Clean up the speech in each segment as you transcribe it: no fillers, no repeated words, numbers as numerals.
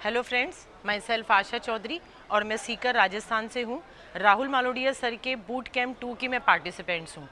Hello friends, मैं self आशा चौधरी और मैं सीकर राजस्थान से हूँ। राहुल मालोडिया सर के बूट कैम्प 2 की मैं पार्टिसिपेंट्स हूँ।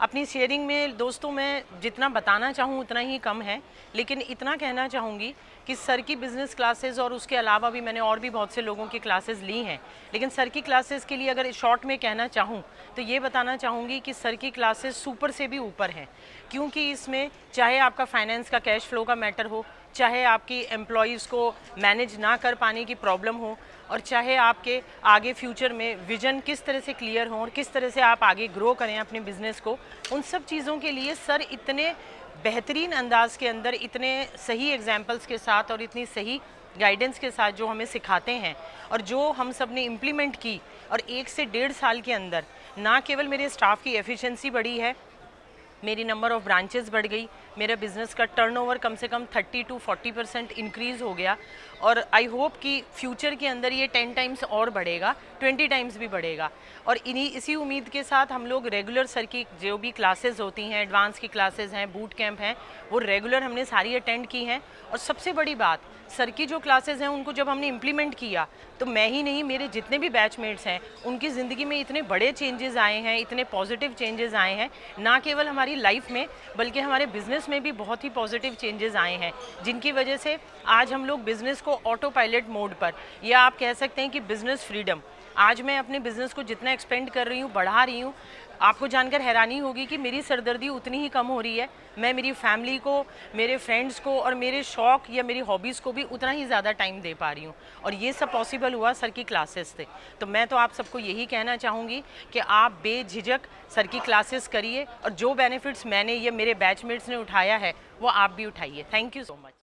अपनी शेयरिंग में दोस्तों मैं जितना बताना चाहूँ उतना ही कम है, लेकिन इतना कहना चाहूँगी कि सर की बिज़नेस क्लासेस और उसके अलावा भी मैंने और भी बहुत से लोगों की क्लासेस ली हैं, लेकिन सर की क्लासेस के लिए अगर शॉर्ट में कहना चाहूँ तो ये बताना चाहूँगी कि सर की क्लासेस सुपर से भी ऊपर हैं, क्योंकि इसमें चाहे आपका फाइनेंस का कैश फ्लो का मैटर हो, चाहे आपकी एम्प्लॉयज़ को मैनेज ना कर पाने की प्रॉब्लम हो, और चाहे आपके आगे फ्यूचर में विजन किस तरह से क्लियर हो और किस तरह से आप आगे ग्रो करें अपने बिज़नेस को, उन सब चीज़ों के लिए सर इतने बेहतरीन अंदाज के अंदर, इतने सही एग्जाम्पल्स के साथ और इतनी सही गाइडेंस के साथ जो हमें सिखाते हैं और जो हम सब ने इम्प्लीमेंट की, और 1 से 1.5 साल के अंदर ना केवल मेरे स्टाफ की एफिशिएंसी बढ़ी है, मेरी नंबर ऑफ़ ब्रांचेस बढ़ गई, मेरा बिज़नेस का टर्नओवर कम से कम 30 to 40% इंक्रीज़ हो गया, और आई होप कि फ्यूचर के अंदर ये 10 टाइम्स और बढ़ेगा, 20 टाइम्स भी बढ़ेगा। और इसी उम्मीद के साथ हम लोग रेगुलर सर की जो भी क्लासेस होती हैं, एडवांस की क्लासेस हैं, बूट कैंप हैं, वो रेगुलर हमने सारी अटेंड की हैं। और सबसे बड़ी बात, सर की जो क्लासेस हैं उनको जब हमने इम्प्लीमेंट किया तो मैं ही नहीं, मेरे जितने भी बैचमेट्स हैं उनकी ज़िंदगी में इतने बड़े चेंजेस आए हैं, इतने पॉजिटिव चेंजेस आए हैं, ना केवल हमारी लाइफ में बल्कि हमारे बिज़नेस में भी बहुत ही पॉजिटिव चेंजेस आए हैं, जिनकी वजह से आज हम लोग बिज़नेस को ऑटो पायलट मोड पर, या आप कह सकते हैं कि बिज़नेस फ्रीडम, आज मैं अपने बिज़नेस को जितना एक्सपेंड कर रही हूँ, बढ़ा रही हूँ, आपको जानकर हैरानी होगी कि मेरी सरदर्दी उतनी ही कम हो रही है। मैं मेरी फैमिली को, मेरे फ्रेंड्स को और मेरे शौक़ या मेरी हॉबीज़ को भी उतना ही ज़्यादा टाइम दे पा रही हूँ, और ये सब पॉसिबल हुआ सर की क्लासेस से। तो मैं तो आप सबको यही कहना चाहूँगी कि आप बेझिझक सर की क्लासेस करिए, और जो बेनिफिट्स मैंने या मेरे बैचमेट्स ने उठाया है वो आप भी उठाइए। Thank you so much.